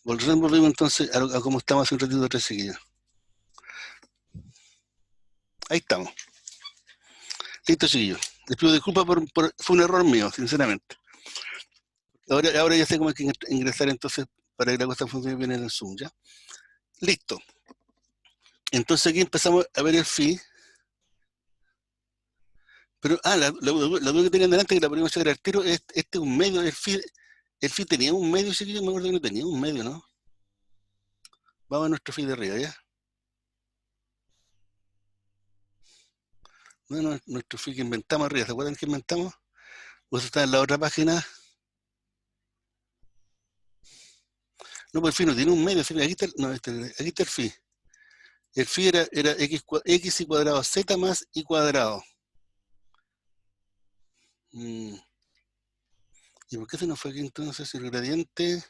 Volvemos entonces a cómo estamos hace un ratito atrás, chiquillos. Ahí estamos. Listo, chiquillos. Les pido disculpas fue un error mío, sinceramente. Ahora ya sé cómo hay que ingresar entonces para que la cosa funcione bien en el Zoom, ¿ya? Listo. Entonces aquí empezamos a ver el fee. Pero, la duda que tenían delante, que la podemos sacar al tiro, este es un medio, el fee tenía un medio, chiquillos, me acuerdo que no tenía un medio, ¿no? Vamos a nuestro fee de arriba, ¿ya? No, nuestro fee que inventamos arriba, ¿se acuerdan que inventamos? Pues está en la otra página. No, pues el fee no tiene un medio, aquí está, aquí está el fee. El fee era x y cuadrado z más y cuadrado. ¿Y por qué se nos fue aquí entonces el gradiente?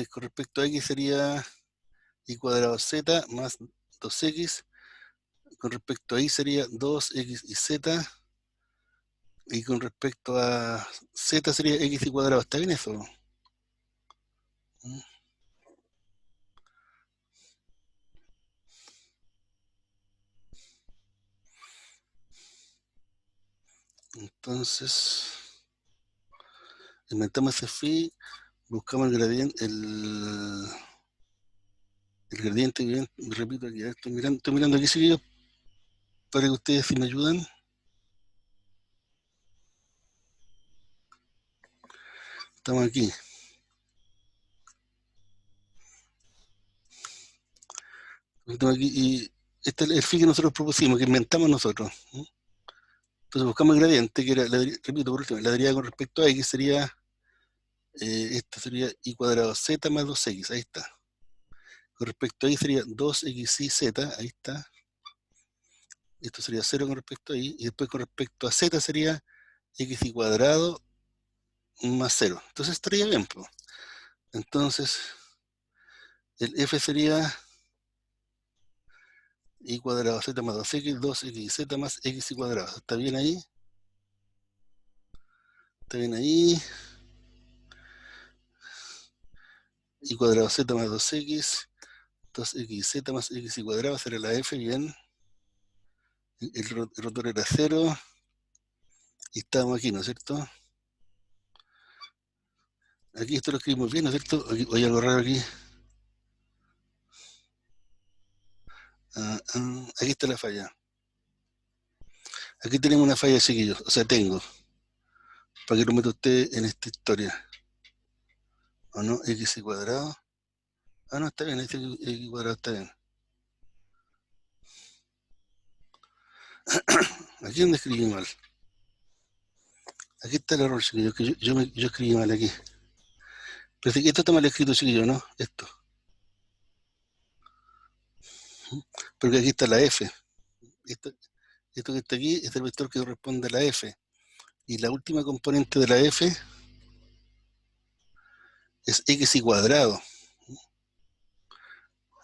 Con respecto a x sería y cuadrado z más 2x. Con respecto a y sería 2x y z. Y con respecto a z sería x y cuadrado. ¿Está bien eso? Entonces, inventamos ese phi, buscamos el gradiente, el gradiente, repito aquí, estoy mirando aquí seguido para que ustedes si me ayudan. Estamos aquí. Estamos aquí y este es el phi que nosotros propusimos, que inventamos nosotros. Entonces buscamos el gradiente, que era, repito por último, la derivada con respecto a x sería, esto sería y cuadrado z más 2x, ahí está. Con respecto a y sería 2x y z, ahí está. Esto sería 0 con respecto a y, y después con respecto a z sería x y cuadrado más 0. Entonces estaría bien, pues. Entonces, el f sería y cuadrado z más 2x, 2x y z más x y cuadrado. ¿Está bien ahí? ¿Está bien ahí? Y cuadrado z más 2x, 2x y z más x y cuadrado será la f, bien. El rotor era 0. Y estábamos aquí, ¿no es cierto? Aquí esto lo escribimos bien, ¿no es cierto? Hay algo raro aquí. Aquí está la falla. Aquí tenemos una falla, chiquillos. O sea, tengo. Para que lo meta usted en esta historia. ¿O no? X y cuadrado. No, está bien. Este X cuadrado está bien. Aquí donde escribí mal. Aquí está el error, chiquillos. Que yo escribí mal aquí. Pero esto está mal escrito, chiquillos, ¿no? Esto. Porque aquí está la F. Esto que está aquí es el vector que corresponde a la F. Y la última componente de la F es X y cuadrado.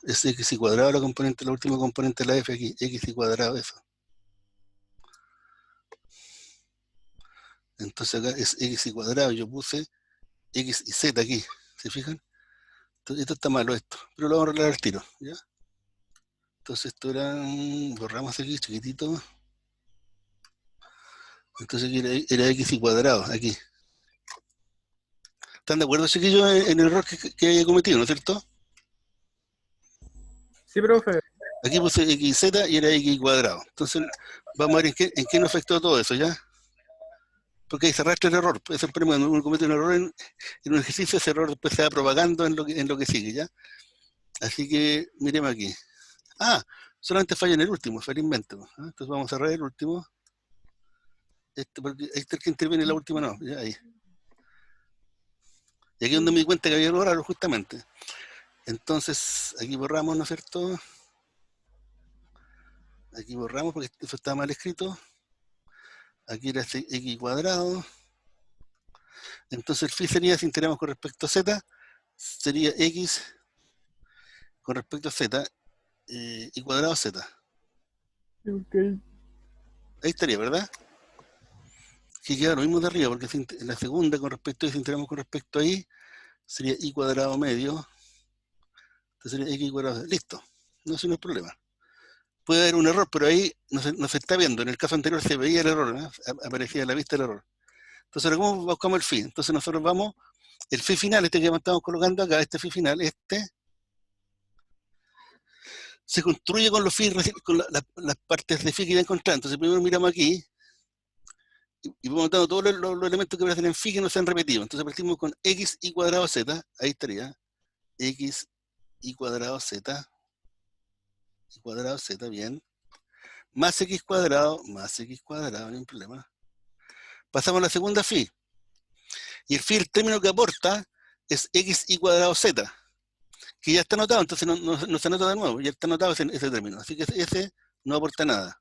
Es X y cuadrado la última componente de la F aquí. X y cuadrado, eso. Entonces acá es X y cuadrado. Yo puse X y Z aquí. ¿Se fijan? Entonces, esto está malo esto. Pero lo vamos a arreglar al tiro. ¿Ya? Entonces esto era... borramos aquí, chiquitito. Entonces aquí era X y cuadrado, aquí. ¿Están de acuerdo, chiquillos, en el error que haya cometido, ¿no es cierto? Sí, profe. Aquí puse X y Z y era X cuadrado. Entonces, vamos a ver en qué nos afectó todo eso, ¿ya? Porque ahí se arrastra el error. Ese problema, cuando uno comete un error en un ejercicio, ese error después se va propagando en lo que sigue, ¿ya? Así que, miremos aquí. Solamente falla en el último, felizmente. Entonces vamos a cerrar el último. Porque este es el que interviene en la última, no. Ya, ahí. Y aquí es donde me di cuenta que había algo raro, justamente. Entonces, aquí borramos, ¿no es cierto? Aquí borramos porque eso estaba mal escrito. Aquí era este x cuadrado. Entonces el phi sería, si integramos con respecto a z, sería x con respecto a z y cuadrado z. Ok. Ahí estaría, ¿verdad? Que queda lo mismo de arriba, porque en la segunda con respecto a y, si integramos con respecto a y, sería y cuadrado medio, entonces sería x cuadrado, listo, no es un problema. Puede haber un error, pero ahí no se está viendo. En el caso anterior se veía el error, ¿no? Aparecía a la vista el error. Entonces, ahora, ¿cómo buscamos el phi? Entonces nosotros vamos, el phi final, este que estamos colocando acá, este phi final, se construye con los phi, con las partes de phi que ya encontramos. Entonces primero miramos aquí, y vamos dando todos los elementos que aparecen en phi que no se han repetido. Entonces partimos con x y cuadrado z, ahí estaría, x y cuadrado z, bien, más x cuadrado, no hay un problema. Pasamos a la segunda phi, y el phi, el término que aporta, es x y cuadrado z, que ya está anotado, entonces no se anota de nuevo, ya está anotado ese término, así que ese no aporta nada.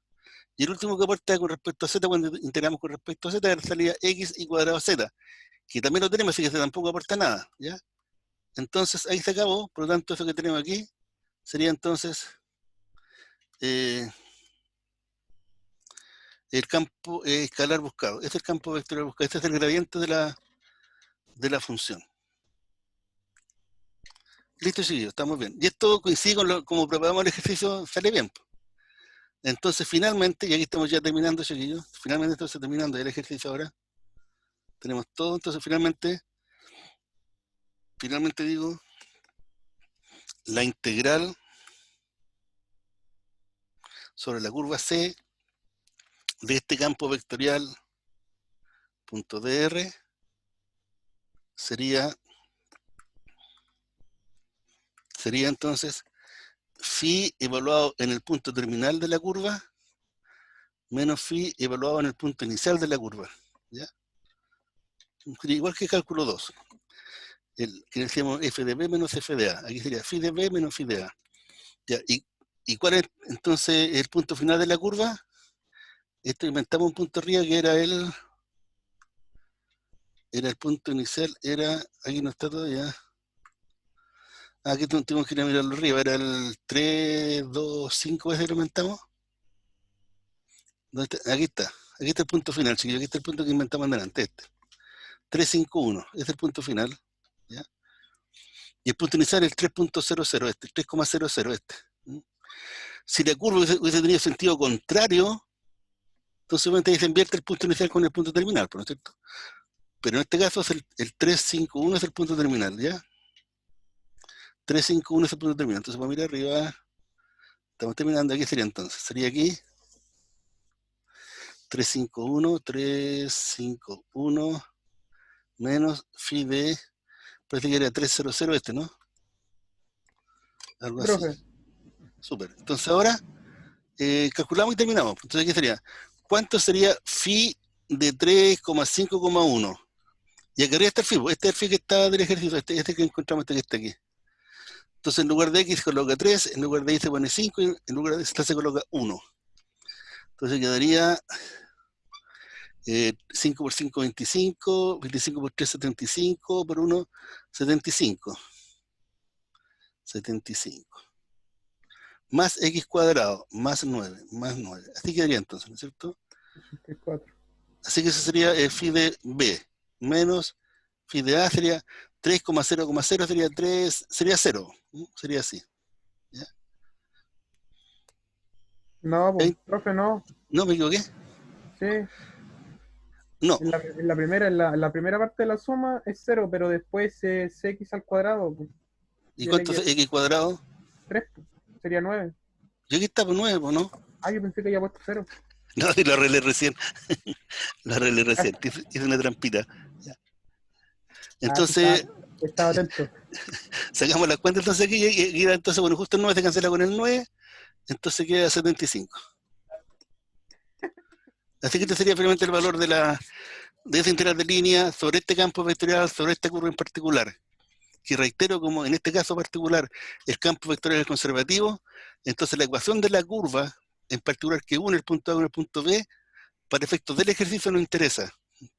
Y el último que aporta con respecto a z, cuando integramos con respecto a z, salía x y cuadrado z, que también lo tenemos, así que ese tampoco aporta nada, ¿ya? Entonces ahí se acabó, por lo tanto eso que tenemos aquí sería entonces el campo escalar buscado. Este es el campo vectorial buscado, este es el gradiente de la función. Listo, chiquillos, estamos bien. Y esto coincide con como preparamos el ejercicio, sale bien. Entonces finalmente, y aquí estamos ya terminando, chiquillos, finalmente entonces terminando el ejercicio ahora, tenemos todo, entonces finalmente digo, la integral sobre la curva C de este campo vectorial punto dr sería entonces phi evaluado en el punto terminal de la curva menos phi evaluado en el punto inicial de la curva, ¿ya? Igual que cálculo 2, que decíamos f de b menos f de a, aquí sería phi de b menos phi de a, ¿ya? ¿Y cuál es entonces el punto final de la curva? Esto inventamos un punto arriba que era el punto inicial, aquí no está todavía. Aquí tuvimos que ir a mirarlo arriba, era el 3, 2, 5, ese lo inventamos. Aquí está el punto final, chiquillos, aquí está el punto que inventamos delante, 3, 5, 1, este es el punto final, ¿ya? Y el punto inicial es el 3.00, el 3,00 Si la curva hubiese tenido sentido contrario, entonces obviamente ahí se invierte el punto inicial con el punto terminal, ¿no es cierto? Pero en este caso es el 3, 5, 1 es el punto terminal, ¿ya? 3, 5, 1 es el punto terminal. Entonces vamos a mirar arriba, estamos terminando, aquí sería aquí, 3, 5, 1, 3, 5, 1, menos phi de, parece que era 300 ¿no? Algo así. Profe, Súper. Entonces ahora calculamos y terminamos. Entonces aquí sería, ¿cuánto sería phi de 3,5,1? Y aquí arriba está el phi, este es el phi que está del ejercicio, este que encontramos, este que está aquí. Entonces en lugar de x se coloca 3, en lugar de y se pone 5, y en lugar de z se coloca 1. Entonces quedaría 5 por 5, 25, 25 por 3, 75, por 1, 75. 75. Más x cuadrado, más 9, más 9. Así quedaría entonces, ¿no es cierto? 64. Así que eso sería phi de b, menos phi de a sería 3,0,0 sería 3, sería 0, ¿no? Sería así. ¿Ya? No, pues, profe, no. ¿No me equivoqué? Sí, No. la primera parte de la suma es 0, pero después es x al cuadrado, pues. ¿Y Tiene cuánto es que x cuadrado? 3, sería 9. Yo aquí está por 9, ¿no? Ah, yo pensé que había puesto 0. No, y lo arreglé recién. Lo arreglé recién. Hice una trampita. Ya. Ah, sí, Entonces, estaba atento. sacamos la cuenta entonces aquí, y entonces, bueno, justo el 9 se cancela con el 9, entonces queda 75. Así que este sería finalmente el valor de esa integral de línea sobre este campo vectorial, sobre esta curva en particular. Que reitero, como en este caso particular, el campo vectorial es conservativo, entonces la ecuación de la curva, en particular que une el punto A con el punto B, para efectos del ejercicio no interesa.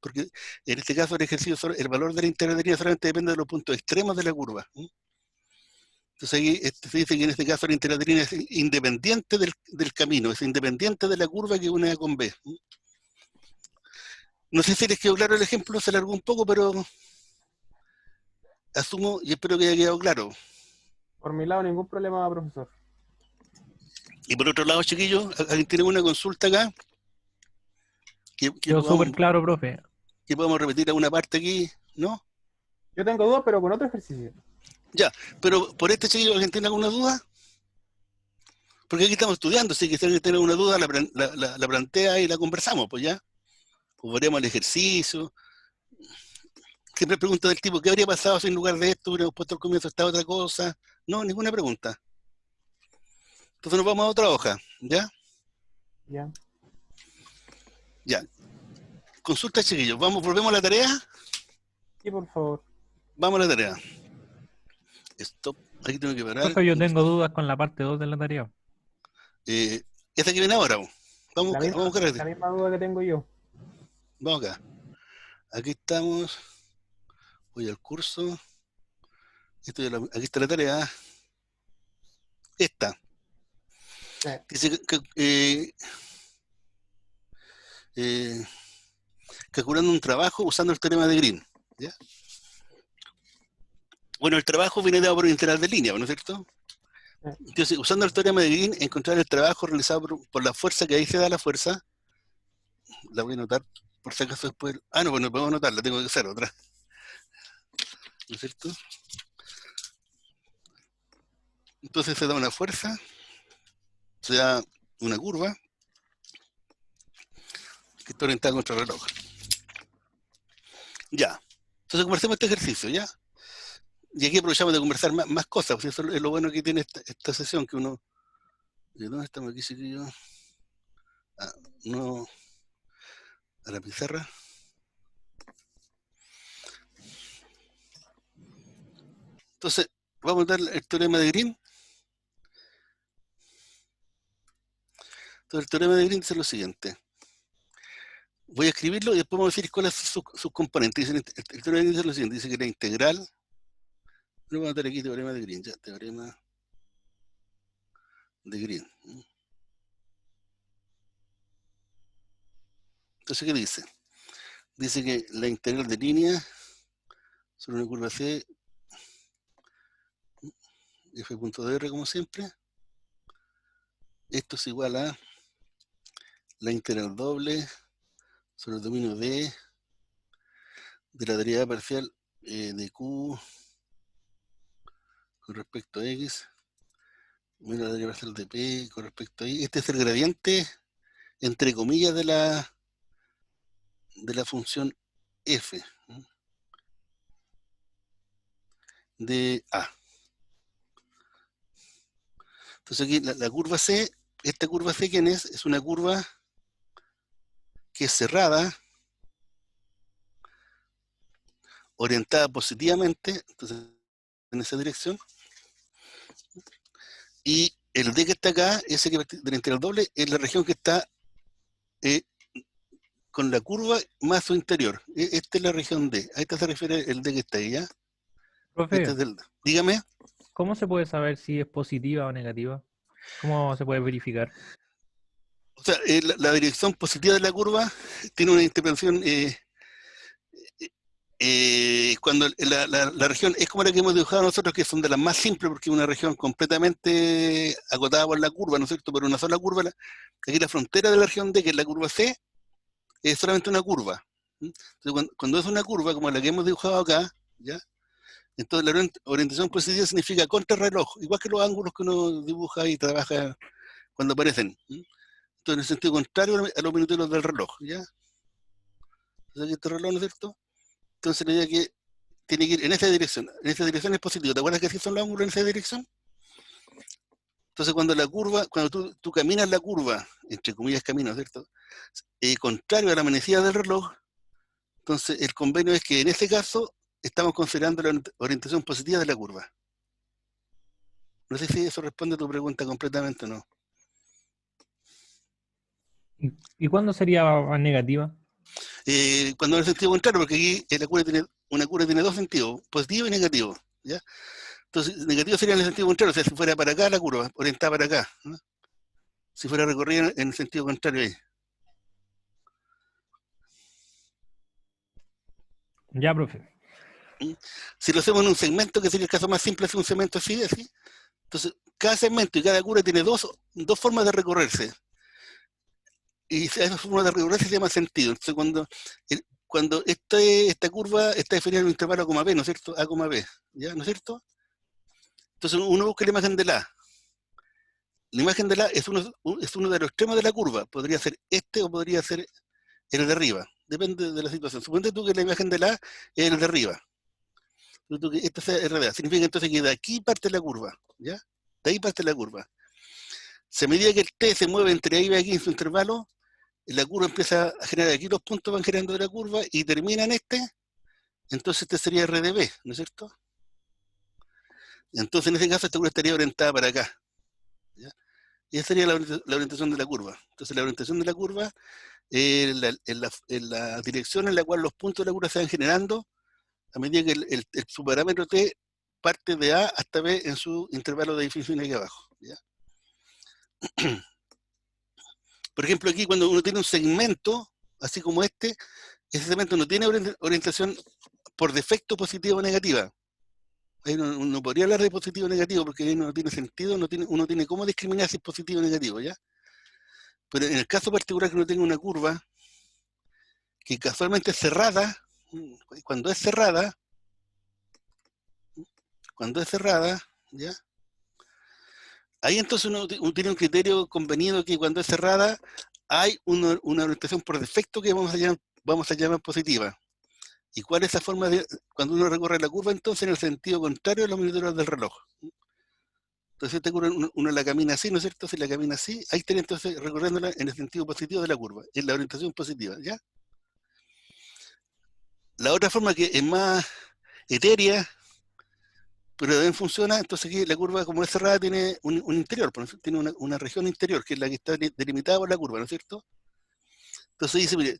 Porque en este caso el valor de la integral de línea solamente depende de los puntos extremos de la curva. Entonces ahí se dice que en este caso la integral de línea es independiente del camino, es independiente de la curva que une A con B. No sé si les quedó claro el ejemplo, se alargó un poco, pero asumo y espero que haya quedado claro. Por mi lado, ningún problema, profesor. Y por otro lado, chiquillos, ¿alguien tiene una consulta acá? Quedó súper claro, profe. Que podamos repetir alguna parte aquí, ¿no? Yo tengo dudas, pero con otro ejercicio. Ya, pero por este, chiquillo, ¿alguien tiene alguna duda? Porque aquí estamos estudiando, así que si alguien tiene alguna duda, la plantea y la conversamos, pues ya. Pues veremos el ejercicio. Siempre preguntas del tipo, ¿qué habría pasado si en lugar de esto hubiéramos puesto al comienzo esta otra cosa? No, ninguna pregunta. Entonces nos vamos a otra hoja, ¿ya? Ya. Ya. Consulta, chiquillos. ¿Volvemos a la tarea? Sí, por favor. Vamos a la tarea. Stop. Aquí tengo que parar. Profe, yo tengo dudas con la parte 2 de la tarea. Esta que viene ahora. Vamos acá. La misma duda que tengo yo. Vamos acá. Aquí estamos. Voy al curso. Aquí está la tarea. Esta. Sí. Dice calculando un trabajo usando el teorema de Green. ¿Ya? Bueno, el trabajo viene dado por un integral de línea, ¿no es cierto? Sí. Entonces, usando el teorema de Green, encontrar el trabajo realizado por la fuerza, que ahí se da la fuerza. La voy a anotar por si acaso después. No, pues no podemos anotarla, tengo que hacer otra. ¿No es cierto? Entonces se da una fuerza, se da una curva que está orientada contra el reloj. Ya. Entonces conversemos este ejercicio, ¿ya? Y aquí aprovechamos de conversar más cosas, porque eso es lo bueno que tiene esta sesión, que uno... ¿Dónde estamos aquí, chiquillos? No... A la pizarra. Entonces, vamos a dar el teorema de Green. Entonces, el teorema de Green dice lo siguiente. Voy a escribirlo y después vamos a decir cuáles son sus componentes. El teorema de Green dice lo siguiente. Dice que la integral... Lo voy a anotar aquí, teorema de Green. Ya, teorema de Green. Entonces, ¿qué dice? Dice que la integral de línea sobre una curva C, f.dr como siempre, esto es igual a la integral doble sobre el dominio D de la derivada parcial de Q con respecto a X, menos la derivada parcial de P con respecto a Y. Este es el gradiente, entre comillas, de la función f de A. Entonces aquí la curva C, esta curva C, ¿quién es? Es una curva que es cerrada, orientada positivamente, entonces en esa dirección, y el D que está acá, ese que de la integral doble, es la región que está con la curva más su interior. Esta es la región D. A esta se refiere el D que está ahí, ¿ya? Profe, Este es dígame. ¿cómo se puede saber si es positiva o negativa? ¿Cómo se puede verificar? O sea, la dirección positiva de la curva tiene una interpretación cuando la región es como la que hemos dibujado nosotros, que son de las más simples, porque es una región completamente acotada por la curva, ¿no es cierto? Por una sola curva. Aquí la frontera de la región D, que es la curva C, es solamente una curva. Entonces, cuando es una curva como la que hemos dibujado acá, ¿ya? Entonces la orientación positiva significa contrarreloj, igual que los ángulos que uno dibuja y trabaja cuando aparecen. Entonces, en el sentido contrario a los minutos del reloj, ¿ya? Entonces aquí este reloj, ¿no es cierto? Entonces la idea es que tiene que ir en esa dirección. En esa dirección es positivo. ¿Te acuerdas que así son los ángulos en esa dirección? Entonces cuando la curva, cuando tú caminas la curva, entre comillas camino, ¿cierto? Contrario a la manecilla del reloj, entonces el convenio es que en este caso estamos considerando la orientación positiva de la curva. No sé si eso responde a tu pregunta completamente o no. ¿Y cuándo sería negativa? Cuando en el sentido contrario, porque aquí una curva tiene dos sentidos, positivo y negativo, ¿ya? Entonces, negativo sería en el sentido contrario, o sea, si fuera para acá la curva, orientada para acá, ¿no? Si fuera recorrida en el sentido contrario ahí. Ya, profe. Si lo hacemos en un segmento, que sería el caso más simple, es un segmento así, así. Entonces, cada segmento y cada curva tiene dos formas de recorrerse. Y esa forma de recorrerse se llama sentido. Entonces, cuando esta curva está definida en un intervalo A, B, ¿no es cierto? A, B, ¿ya? ¿No es cierto? Entonces, uno busca la imagen del A. La imagen del A es uno de los extremos de la curva. Podría ser este o podría ser el de arriba. Depende de la situación. Suponte tú que la imagen del A es el de arriba. Esto es RDA. Significa entonces que de aquí parte la curva, ¿ya? De ahí parte la curva. Si a medida que el T se mueve entre ahí y aquí en su intervalo, la curva empieza a generar aquí, los puntos van generando de la curva y termina en este, entonces este sería RDB, ¿no es cierto? Entonces en ese caso esta curva estaría orientada para acá, ¿ya? Y esa sería la orientación de la curva. Entonces la orientación de la curva es la dirección en la cual los puntos de la curva se van generando a medida que su parámetro T parte de A hasta B en su intervalo de definición aquí abajo, ¿ya? Por ejemplo, aquí cuando uno tiene un segmento, así como ese segmento no tiene orientación por defecto positiva o negativa. Ahí no podría hablar de positivo o negativo porque ahí no tiene sentido, uno tiene cómo discriminar si es positivo o negativo, ¿ya? Pero en el caso particular que uno tenga una curva que casualmente es cerrada, cuando es cerrada, ¿ya? Ahí entonces uno tiene un criterio convenido que cuando es cerrada hay una orientación por defecto que vamos a llamar positiva. ¿Y cuál es esa forma de cuando uno recorre la curva? Entonces en el sentido contrario a los minutos del reloj. Entonces esta curva uno la camina así, ¿no es cierto? Si la camina así, ahí estaría entonces recorriéndola en el sentido positivo de la curva, en la orientación positiva, ¿ya? La otra forma que es más etérea, pero también funciona, entonces aquí la curva como es cerrada tiene un interior, tiene una región interior, que es la que está delimitada por la curva, ¿no es cierto? Entonces dice, mire,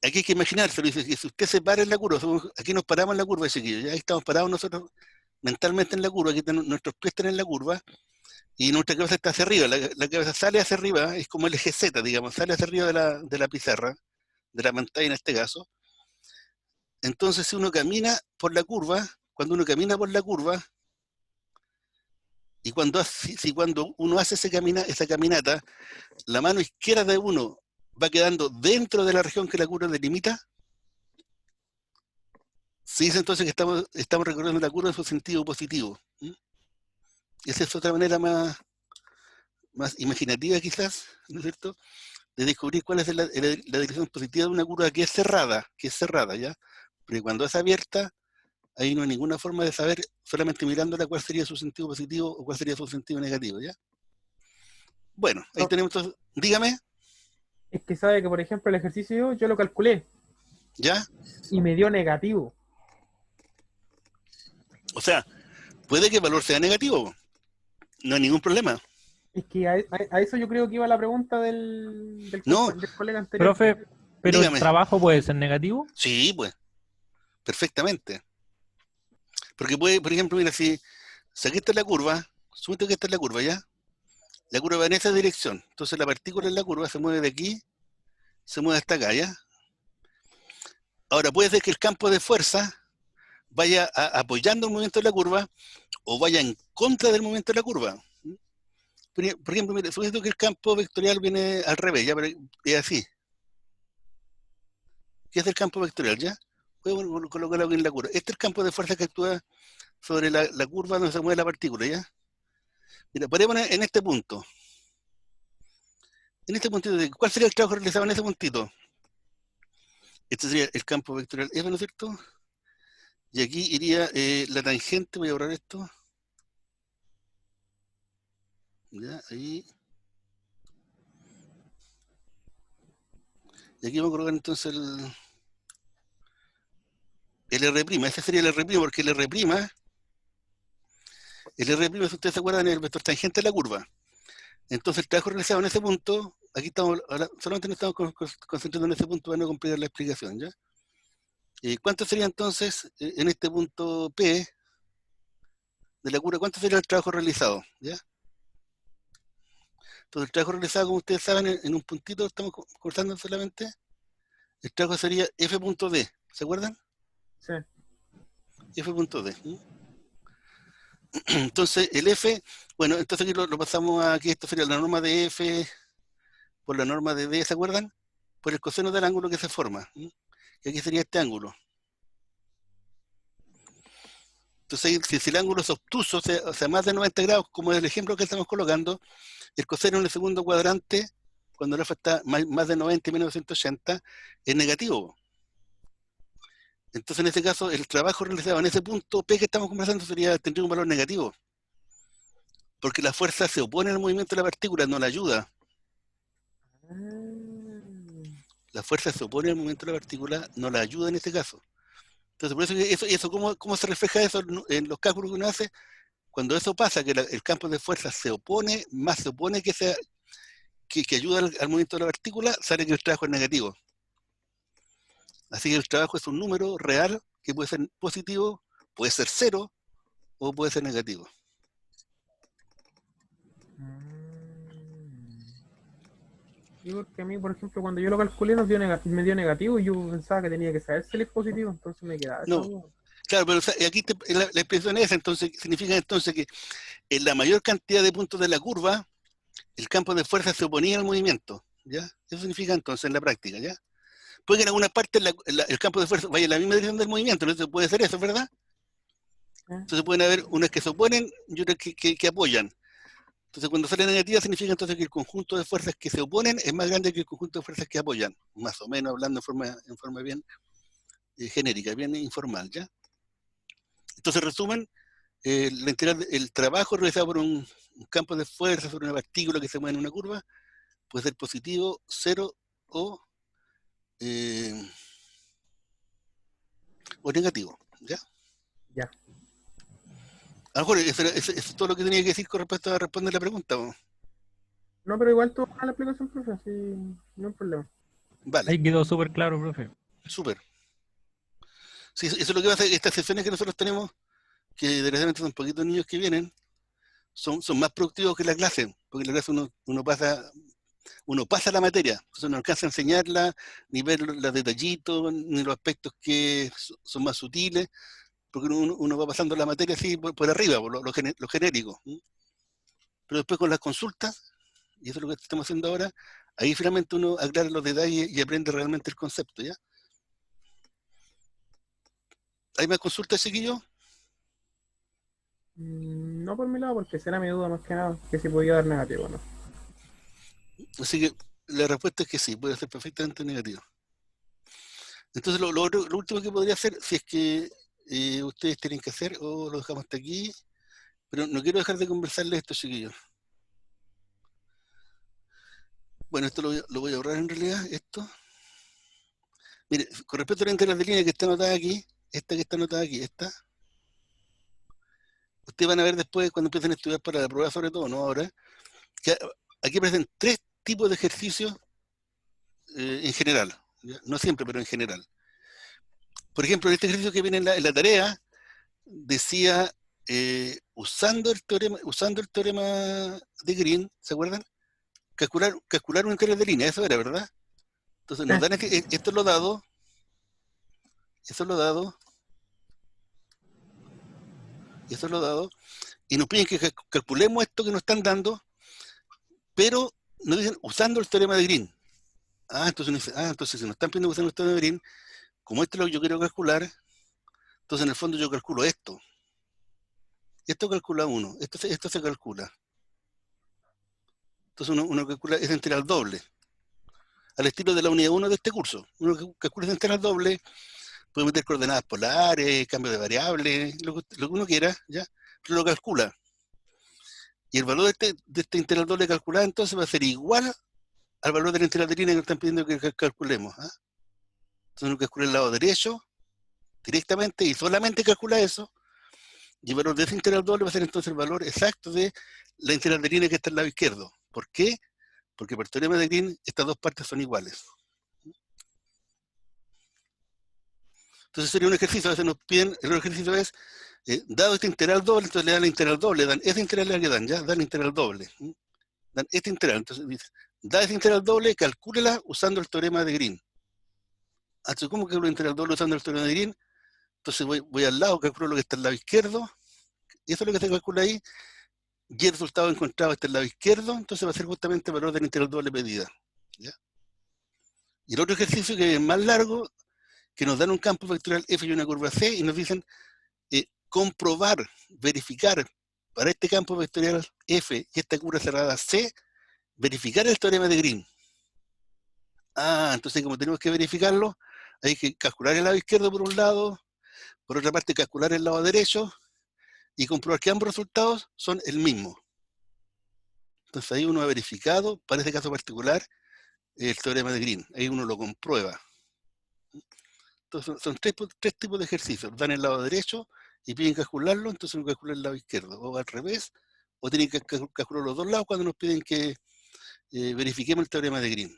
aquí hay que imaginarse, dice, que si usted se para en la curva, aquí nos paramos en la curva, chiquillos, ya ahí estamos parados nosotros mentalmente en la curva, aquí nuestros pies están en la curva, y nuestra cabeza está hacia arriba, la cabeza sale hacia arriba, es como el eje Z, digamos, sale hacia arriba de la pizarra, de la pantalla en este caso. Entonces si uno camina por la curva, cuando uno camina por la curva, y cuando uno hace esa caminata, la mano izquierda de uno va quedando dentro de la región que la curva delimita, se dice entonces que estamos recorriendo la curva en su sentido positivo. Esa es otra manera más imaginativa quizás, ¿no es cierto?, de descubrir cuál es la dirección positiva de una curva que es cerrada, ¿ya? Porque cuando es abierta, ahí no hay ninguna forma de saber, solamente mirándola, cuál sería su sentido positivo o cuál sería su sentido negativo, ¿ya? Bueno, ahí tenemos todo. Dígame. Es que sabe que, por ejemplo, el ejercicio yo lo calculé ¿Ya? y me dio negativo. O sea, puede que el valor sea negativo, no hay ningún problema. Es que a eso yo creo que iba la pregunta del No, colega anterior. Profe, ¿pero dígame. el trabajo puede ser negativo? Sí, pues, perfectamente. Porque puede, por ejemplo, mira, si aquí está la curva, suponte que esta es la curva, ¿ya? La curva va en esa dirección, entonces la partícula en la curva se mueve de aquí, se mueve hasta acá, ¿ya? Ahora, puede ser que el campo de fuerza vaya apoyando el movimiento de la curva o vaya en contra del movimiento de la curva. Por ejemplo, mire, supongo que el campo vectorial viene al revés, ya, pero es así. ¿Qué es el campo vectorial, ya? Puedo colocarlo aquí en la curva. Este es el campo de fuerza que actúa sobre la curva donde se mueve la partícula, ¿ya? Mira, ponemos en este punto. En este puntito, ¿cuál sería el trabajo realizado en ese puntito? Este sería el campo vectorial F, ¿no es cierto? Y aquí iría la tangente, voy a borrar esto. Ya, ahí. Y aquí vamos a colocar entonces el R', ese sería el R', porque el R', si ustedes se acuerdan, es el vector tangente de la curva. Entonces el trabajo realizado en ese punto, aquí estamos, solamente nos estamos concentrando en ese punto para no complicar la explicación, ¿ya? ¿Cuánto sería entonces, en este punto P de la curva, cuánto sería el trabajo realizado, ¿ya? Entonces el trabajo realizado, como ustedes saben, en un puntito estamos cortando solamente, el trabajo sería F.D, ¿se acuerdan? Sí. f.d. Entonces, el f, bueno, entonces aquí lo pasamos a que esto sería la norma de f por la norma de d, ¿se acuerdan? Por el coseno del ángulo que se forma. Y aquí sería este ángulo. Entonces, si el ángulo es obtuso, o sea, más de 90 grados, como es el ejemplo que estamos colocando, el coseno en el segundo cuadrante, cuando el alfa está más de 90 y menos de 180, es negativo. Entonces, en este caso, el trabajo realizado en ese punto P que estamos conversando tendría un valor negativo. Porque la fuerza se opone al movimiento de la partícula, no la ayuda. La fuerza se opone al movimiento de la partícula, no la ayuda en este caso. Entonces, por eso ¿cómo se refleja eso en los cálculos que uno hace? Cuando eso pasa, que el campo de fuerza se opone, más se opone que ayuda al movimiento de la partícula, sale que el trabajo es negativo. Así que el trabajo es un número real que puede ser positivo, puede ser cero o puede ser negativo. Sí, porque a mí, por ejemplo, cuando yo lo calculé me dio negativo y yo pensaba que tenía que saber si es positivo, entonces me quedaba esa No, duda. claro, pero aquí la expresión es entonces, significa entonces que en la mayor cantidad de puntos de la curva, el campo de fuerza se oponía al movimiento, ¿ya? Eso significa entonces en la práctica, ¿ya? Puede que en alguna parte el campo de fuerza vaya en la misma dirección del movimiento, ¿no? Puede ser eso, ¿verdad? Entonces pueden haber unas que se oponen y otras que apoyan. Entonces cuando sale negativa significa entonces que el conjunto de fuerzas que se oponen es más grande que el conjunto de fuerzas que apoyan, más o menos hablando en forma bien genérica, bien informal, ¿ya? Entonces resumen, el trabajo realizado por un campo de fuerza sobre una partícula que se mueve en una curva puede ser positivo, cero o negativo, ¿ya? Ya. A lo mejor eso es todo lo que tenía que decir con respecto a responder la pregunta, ¿no? No, pero igual todo la aplicación, profe, así no hay problema. Vale, Ahí quedó súper claro, profe. súper. Sí, eso es lo que pasa, estas sesiones que nosotros tenemos, que desgraciadamente son poquitos niños que vienen, son más productivos que la clase, porque en la clase uno pasa la materia, entonces no alcanza a enseñarla, ni ver los detallitos, ni los aspectos que son más sutiles, porque uno va pasando la materia así por arriba, por lo genérico. Pero después con las consultas, y eso es lo que estamos haciendo ahora, ahí finalmente uno aclara los detalles y aprende realmente el concepto, ¿ya? ¿Hay más consultas, chiquillos? No por mi lado, porque será mi duda más que nada, que si podía dar negativo, ¿no? Así que la respuesta es que sí, puede ser perfectamente negativo. Entonces lo último que podría hacer, si es que ustedes tienen que hacer, o lo dejamos hasta aquí, pero no quiero dejar de conversarles esto, chiquillos. Bueno, esto lo voy a ahorrar en realidad, esto. Mire, con respecto a la integral de línea que está anotada aquí, esta que está anotada aquí, esta, ustedes van a ver después cuando empiecen a estudiar para la prueba, sobre todo, ¿no? Ahora, que aquí aparecen 3 tipos de ejercicios en general, ¿ya? No siempre, pero en general. Por ejemplo, en este ejercicio que viene en la tarea, decía, usando el teorema de Green, ¿se acuerdan? Calcular un integral de línea, eso era, ¿verdad? Entonces nos dan esto es lo dado, eso es lo dado, eso es lo dado, y nos piden que calculemos esto que nos están dando, pero nos dicen usando el teorema de Green. Entonces si nos están pidiendo usando el teorema de Green, como esto es lo que yo quiero calcular, entonces en el fondo yo calculo esto. Esto calcula 1, esto se calcula. Entonces uno calcula esa integral doble, al estilo de la unidad 1 de este curso. Uno calcula esa integral doble, puede meter coordenadas polares, cambio de variables, lo que uno quiera, ¿ya? Pero lo calcula. Y el valor de este integral doble calculado entonces va a ser igual al valor de la integral de línea que nos están pidiendo que calculemos. Entonces uno calcula el lado derecho directamente y solamente calcula eso, y el valor de ese integral doble va a ser entonces el valor exacto de la integral de línea que está al lado izquierdo. ¿Por qué? Porque por el teorema de Green estas dos partes son iguales. Entonces sería un ejercicio, a veces nos piden, el ejercicio es, dado este integral doble, entonces le dan la integral doble, dan esa integral que dan, ya, dan la integral doble. Dan este integral, entonces dice, da esa integral doble, calcúlela usando el teorema de Green. Entonces, ¿cómo calculo la integral doble usando el teorema de Green? Entonces voy al lado, calculo lo que está al lado izquierdo, y eso es lo que se calcula ahí, y el resultado encontrado está al lado izquierdo, entonces va a ser justamente valor del integral doble medida. ¿Ya? Y el otro ejercicio, que es más largo, que nos dan un campo vectorial F y una curva C, y nos dicen comprobar, verificar para este campo vectorial F y esta curva cerrada C, verificar el teorema de Green. Entonces como tenemos que verificarlo, hay que calcular el lado izquierdo por un lado, por otra parte calcular el lado derecho, y comprobar que ambos resultados son el mismo. Entonces ahí uno ha verificado, para este caso particular, el teorema de Green. Ahí uno lo comprueba. Entonces son tres tipos de ejercicios. Dan el lado derecho y piden calcularlo, entonces uno calcula el lado izquierdo. O al revés, o tienen que calcular los dos lados cuando nos piden que verifiquemos el teorema de Green.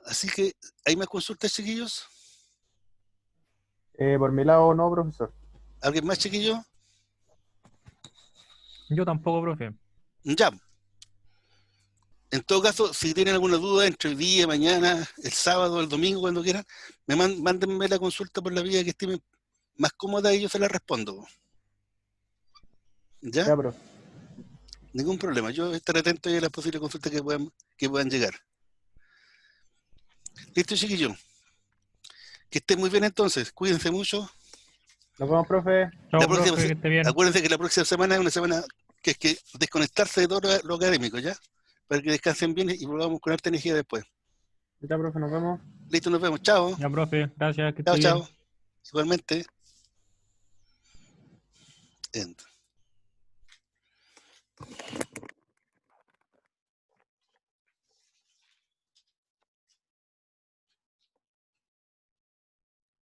Así que, ¿hay más consultas, chiquillos? Por mi lado, no, profesor. ¿Alguien más, chiquillos? Yo tampoco, profe. Ya. En todo caso, si tienen alguna duda entre hoy día, mañana, el sábado, el domingo, cuando quieran, mándenme la consulta por la vía que estimen más cómoda y yo se la respondo. ¿Ya? Ya, profe. Ningún problema. Yo estaré atento a las posibles consultas que puedan llegar. Listo, chiquillos. Que estén muy bien entonces. Cuídense mucho. Nos vemos, profe. Chao, profe, que esté bien. Acuérdense que la próxima semana es una semana que es que desconectarse de todo lo académico, ¿ya? Para que descansen bien y volvamos con harta energía después. Ya, profe, nos vemos. Listo, nos vemos. Chao. Ya, profe, gracias, que esté Chao, bien. chao. Igualmente. End.